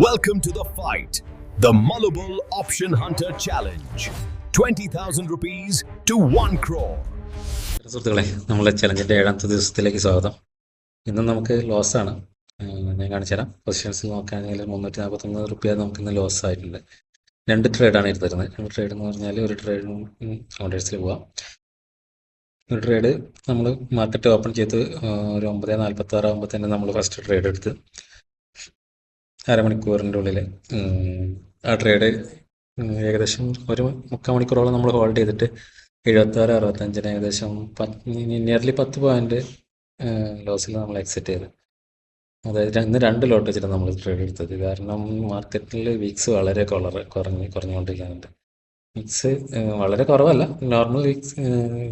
Welcome to the fight, the Mullible Option Hunter Challenge. 20,000 rupees to 1 crore. സുഹൃത്തുക്കളെ, നമ്മളെ ചലഞ്ചിൻ്റെ 7ാമത്തെ ദിവസത്തിലേക്ക് സ്വാഗതം. ഇന്നും നമുക്ക് ലോസാണ്. ഞാൻ കാണിച്ചുതരാം. പൊസിഷൻസിൽ നോക്കുകയാണെങ്കിൽ 341 റുപ്യ നമുക്ക് ഇന്ന് ലോസ് ആയിട്ടുണ്ട്. 2 ട്രേഡാണ് എടുത്തിരുന്നത്. 2 ട്രേഡ് എന്ന് പറഞ്ഞാൽ ഒരു ട്രേഡ് കൗണ്ടേഴ്സിൽ പോവാം. ഒരു ട്രേഡ് നമ്മൾ മാർക്കറ്റ് ഓപ്പൺ ചെയ്ത് ഒരു 9:46 ആകുമ്പോൾ തന്നെ നമ്മൾ ഫസ്റ്റ് ട്രേഡ് എടുത്ത് അരമണിക്കൂറിൻ്റെ ഉള്ളിൽ ആ ട്രേഡ് ഏകദേശം ഒരു 3/4 മണിക്കൂറോളം നമ്മൾ ഹോൾഡ് ചെയ്തിട്ട് 76-65 ഏകദേശം നിയർലി 10 പോയിന്റ് ലോസിൽ നമ്മൾ എക്സിറ്റ് ചെയ്ത്. അതായത് ഇന്ന് 2 ലോട്ട് വെച്ചിട്ട് നമ്മൾ ട്രേഡ് എടുത്തത്. കാരണം മാർക്കറ്റിൽ വീക്സ് വളരെ കുറഞ്ഞുകൊണ്ടിരിക്കുന്നുണ്ട്. വീക്സ് വളരെ കുറവല്ല, നോർമൽ വീക്സ്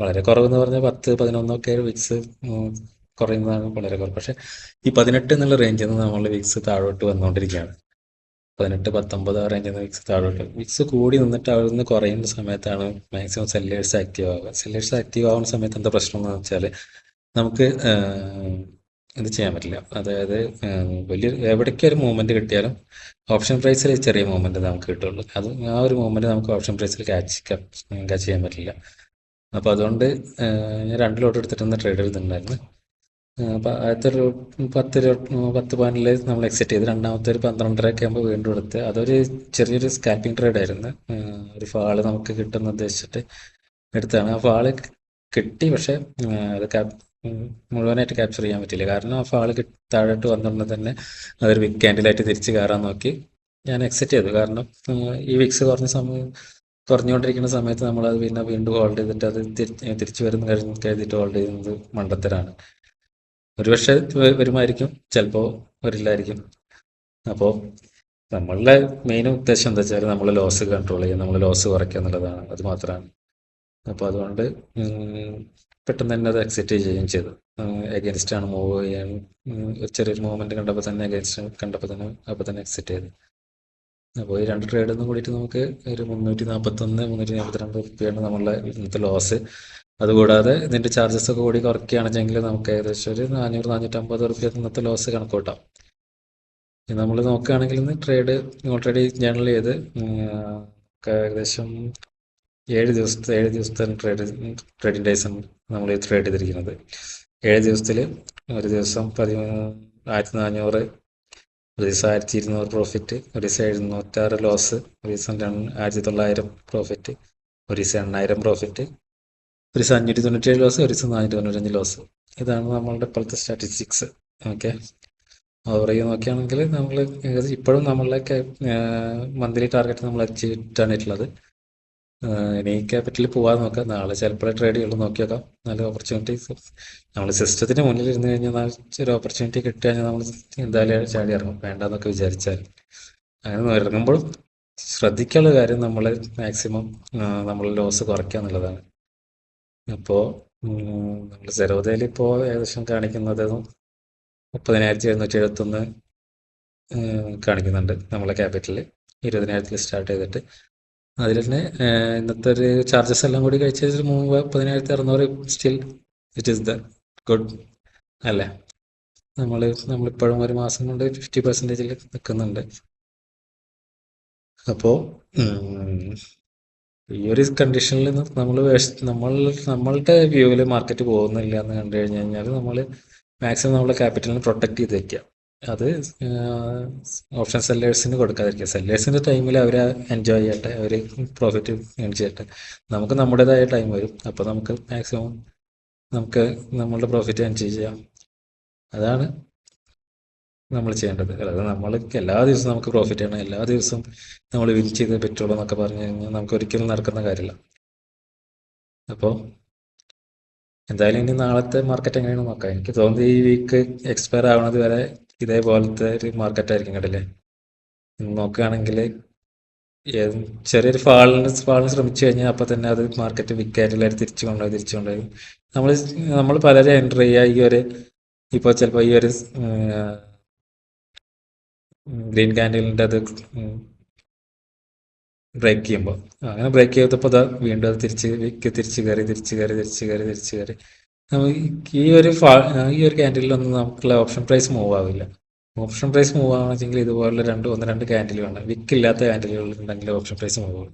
വളരെ കുറവെന്ന് പറഞ്ഞാൽ 10-11 വീക്സ് കുറയുന്നതാണ് വളരെ കുറവ്. പക്ഷേ ഈ 18 എന്നുള്ള റേഞ്ചിൽ നിന്ന് നമ്മൾ വീക്സ് താഴോട്ട് വന്നുകൊണ്ടിരിക്കുകയാണ്. 18-19 ആ റേഞ്ചിൽ നിന്ന് വീക്സ് താഴോട്ട് വീക്സ് കൂടി നിന്നിട്ട് അവിടെ നിന്ന് കുറയുന്ന സമയത്താണ് മാക്സിമം സെല്ലേഴ്സ് ആക്റ്റീവ് ആവുക. സെല്ലേഴ്സ് ആക്റ്റീവ് ആവുന്ന സമയത്ത് എന്താ പ്രശ്നം എന്ന് വെച്ചാൽ നമുക്ക് ഇത് ചെയ്യാൻ പറ്റില്ല. അതായത് വലിയ എവിടേക്ക് ഒരു മൂവ്മെൻറ്റ് കിട്ടിയാലും ഓപ്ഷൻ പ്രൈസിൽ ചെറിയ മൂവ്മെൻറ്റ് നമുക്ക് കിട്ടുള്ളൂ. അത് ആ ഒരു മൂവ്മെൻറ്റ് നമുക്ക് ഓപ്ഷൻ പ്രൈസിൽ ക്യാച്ച് ചെയ്യാൻ പറ്റില്ല. അപ്പോൾ അതുകൊണ്ട് ഞാൻ 2 ലോട്ട് എടുത്തിട്ട് ട്രേഡ് ചെയ്തിട്ടുണ്ടായിരുന്നു. അപ്പോൾ ആദ്യത്തെ ഒരു 10 പോയിന്റിൽ നമ്മൾ എക്സിറ്റ് ചെയ്ത്, രണ്ടാമത്തെ ഒരു 12:30 ആകുമ്പോൾ വീണ്ടും എടുത്ത്. അതൊരു ചെറിയൊരു സ്കാൽപ്പിംഗ് ട്രേഡ് ആയിരുന്നു. ഒരു ഫാള് നമുക്ക് കിട്ടുമെന്ന് ഉദ്ദേശിച്ചിട്ട് എടുത്താണ്. ആ ഫാള് കിട്ടി, പക്ഷേ അത് മുഴുവനായിട്ട് ക്യാപ്ചർ ചെയ്യാൻ പറ്റില്ല. കാരണം ആ ഫാള് താഴോട്ട് വന്നുകൊണ്ട് തന്നെ അതൊരു വിക്ക് ക്യാൻഡിലായിട്ട് തിരിച്ച് കയറാൻ നോക്കി ഞാൻ എക്സിറ്റ് ചെയ്തു. കാരണം ഈ വിക്സ് കുറഞ്ഞുകൊണ്ടിരിക്കുന്ന സമയത്ത് നമ്മളത് പിന്നെ വീണ്ടും ഹോൾഡ് ചെയ്തിട്ട് അത് തിരിച്ചു വരുന്ന കരുതിയിട്ട് ഹോൾഡ് ചെയ്യുന്നത് മണ്ടത്തരാണ്. ഒരുപക്ഷെ വരുമായിരിക്കും, ചിലപ്പോൾ വരില്ലായിരിക്കും. അപ്പോൾ നമ്മളുടെ മെയിൻ ഉദ്ദേശം എന്താ വെച്ചാൽ നമ്മൾ ലോസ് കൺട്രോൾ ചെയ്യുക, നമ്മൾ ലോസ് കുറയ്ക്കുക എന്നുള്ളതാണ്. അത് മാത്രമാണ്. അപ്പോൾ അതുകൊണ്ട് പെട്ടെന്ന് തന്നെ അത് എക്സിറ്റ് ചെയ്യുകയും ചെയ്തു. എഗൻസ്റ്റ് ആണ് മൂവ് ചെയ്യാൻ ഒരു ചെറിയൊരു മൂവ്മെൻറ്റ് കണ്ടപ്പോൾ തന്നെ അപ്പോൾ തന്നെ എക്സിറ്റ് ചെയ്തു. അപ്പോൾ ഈ 2 ട്രേഡൊന്നും കൂടിയിട്ട് നമുക്ക് ഒരു 341-342 റുപ്യാണ് നമ്മളുടെ ഇന്നത്തെ ലോസ്. അതുകൂടാതെ ഇതിൻ്റെ ചാർജസ് ഒക്കെ കൂടി കുറയ്ക്കുകയാണെങ്കിൽ നമുക്ക് ഏകദേശം ഒരു 400-450 റുപ്യ ഇന്നത്തെ ലോസ് കണക്കൂട്ടാം. നമ്മൾ നോക്കുകയാണെങ്കിൽ ഇന്ന് ട്രേഡ് ഓൾറെഡി ജേണൽ ചെയ്ത് ഏകദേശം 7 ദിവസത്തെ ട്രേഡിംഗ് ഡേയ്സാണ് നമ്മൾ ഈ ട്രേഡ് ചെയ്തിരിക്കുന്നത്. 7 ദിവസത്തിൽ ഒരു ദിവസം 1400, ഒരു ദിവസം 1200 പ്രോഫിറ്റ്, ഒരു ദിവസം 706 ലോസ്, ഒരു ദിവസം 1900 പ്രോഫിറ്റ്, ഒരു ദിവസം 8000 പ്രോഫിറ്റ്, ഒരു ദിവസം 597 ലോസ്, ഒരു ദിവസം 495 ലോസ്. ഇതാണ് നമ്മളുടെ ഇപ്പോഴത്തെ സ്റ്റാറ്റിസ്റ്റിക്സ്. ഓക്കെ, ഓവറോൾ നോക്കുകയാണെങ്കിൽ നമ്മൾ ഇപ്പോഴും നമ്മളുടെയൊക്കെ മന്ത്ലി ടാർഗറ്റ് നമ്മൾ അച്ചീവ് ചെയ്തിട്ടുള്ളത്. ഇനി ക്യാപിറ്റലിൽ പോകാൻ നോക്കാം. നാളെ ചിലപ്പോൾ ട്രേഡ് ചെയ്യുള്ളൂ, നോക്കി നോക്കാം. നല്ല ഓപ്പർച്യൂണിറ്റീസ് നമ്മൾ സിസ്റ്റത്തിന് മുന്നിൽ ഇരുന്ന് കഴിഞ്ഞാൽ ഒരു ഓപ്പർച്യൂണിറ്റി കിട്ടി കഴിഞ്ഞാൽ നമ്മൾ എന്തായാലും ചാടി ഇറങ്ങും, വേണ്ടെന്നൊക്കെ വിചാരിച്ചാൽ. അങ്ങനെ ഇറങ്ങുമ്പോഴും ശ്രദ്ധിക്കാനുള്ള കാര്യം നമ്മൾ മാക്സിമം നമ്മൾ ലോസ് കുറയ്ക്കുക എന്നുള്ളതാണ്. അപ്പോൾ നമ്മൾ സെറോദയിൽ ഇപ്പോൾ ഏകദേശം കാണിക്കുന്നത് 30,771 കാണിക്കുന്നുണ്ട് നമ്മളെ ക്യാപിറ്റലിൽ. 20,000 സ്റ്റാർട്ട് ചെയ്തിട്ട് അതിൽ തന്നെ ഇന്നത്തെ ഒരു ചാർജസ് എല്ലാം കൂടി കഴിച്ച 30,600 still it is the good അല്ലേ. നമ്മളിപ്പോഴും ഒരു മാസം കൊണ്ട് 50% നിൽക്കുന്നുണ്ട്. അപ്പോൾ ഈ ഒരു കണ്ടീഷനിൽ നമ്മളുടെ വ്യൂവിൽ മാർക്കറ്റ് പോകുന്നില്ല എന്ന് കണ്ടു കഴിഞ്ഞാൽ നമ്മൾ മാക്സിമം നമ്മളെ ക്യാപിറ്റലിനെ പ്രൊട്ടക്ട് ചെയ്ത് വയ്ക്കുക. അത് ഓപ്ഷൻ സെല്ലേഴ്സിന് കൊടുക്കാതിരിക്കുക. സെല്ലേഴ്സിൻ്റെ ടൈമിൽ അവർ എൻജോയ് ചെയ്യട്ടെ, അവർ പ്രോഫിറ്റ് ഏൺ ചെയ്യട്ടെ. നമുക്ക് നമ്മുടേതായ ടൈം വരും, അപ്പോൾ നമുക്ക് മാക്സിമം നമ്മളുടെ പ്രോഫിറ്റ് എൻജോയ് ചെയ്യാം. അതാണ് നമ്മൾ ചെയ്യേണ്ടത്. അതായത് നമ്മൾ എല്ലാ ദിവസവും നമുക്ക് പ്രോഫിറ്റ് ചെയ്യണം, എല്ലാ ദിവസവും നമ്മൾ വിൻ ചെയ്തേ പറ്റുള്ളൂ എന്നൊക്കെ പറഞ്ഞു കഴിഞ്ഞാൽ നമുക്ക് ഒരിക്കലും നടക്കുന്ന കാര്യമില്ല. അപ്പോൾ എന്തായാലും ഇനി നാളത്തെ മാർക്കറ്റ് എങ്ങനെയാണ് നോക്കാം. എനിക്ക് തോന്നുന്നത് ഈ വീക്ക് എക്സ്പയർ ആവുന്നത് വരെ ഇതേപോലത്തെ ഒരു മാർക്കറ്റായിരിക്കും കേട്ടല്ലേ. നോക്കുകയാണെങ്കിൽ ചെറിയൊരു ഫാളിന് ശ്രമിച്ചു കഴിഞ്ഞാൽ അപ്പോൾ തന്നെ അത് മാർക്കറ്റ് വിക്കാറ്റിലായിട്ട് തിരിച്ചു കൊണ്ടുപോയി നമ്മൾ പലരും എൻ്റർ ചെയ്യുക. ഇപ്പോൾ ചിലപ്പോൾ ഈ ഒരു ഗ്രീൻ ക്യാൻഡിലിൻ്റെ അത് ബ്രേക്ക് ചെയ്യുമ്പോൾ അങ്ങനെ ബ്രേക്ക് ചെയ്തപ്പോൾ വീണ്ടും അത് തിരിച്ച് കയറി ഈ ഒരു ക്യാൻഡിലൊന്നും നമുക്കുള്ള ഓപ്ഷൻ പ്രൈസ് മൂവ് ആവില്ല. ഓപ്ഷൻ പ്രൈസ് മൂവ് ആവണമെങ്കിൽ ഇതുപോലെ ഒന്ന് രണ്ട് ക്യാൻഡിൽ വേണം. വിക്കില്ലാത്ത ക്യാൻഡിലുകൾ ഉണ്ടെങ്കിൽ ഓപ്ഷൻ പ്രൈസ് മൂവ് ആവും.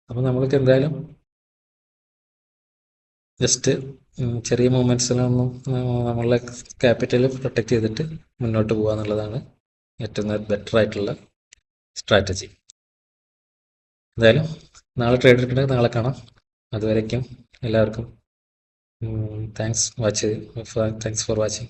അപ്പം നമ്മൾക്ക് എന്തായാലും ജസ്റ്റ് ചെറിയ മൂവ്മെൻറ്റ്സിലൊന്നും നമ്മളെ ക്യാപിറ്റൽ പ്രൊട്ടക്റ്റ് ചെയ്തിട്ട് മുന്നോട്ട് പോകുക എന്നുള്ളതാണ് ഏറ്റവും ബെറ്റർ ആയിട്ടുള്ള സ്ട്രാറ്റജി. എന്തായാലും നാളെ ട്രേഡ് എടുക്കണമെങ്കിൽ നാളെ കാണാം. അതുവരേക്കും എല്ലാവർക്കും താങ്ക്സ് ഫോർ വാച്ചിങ്.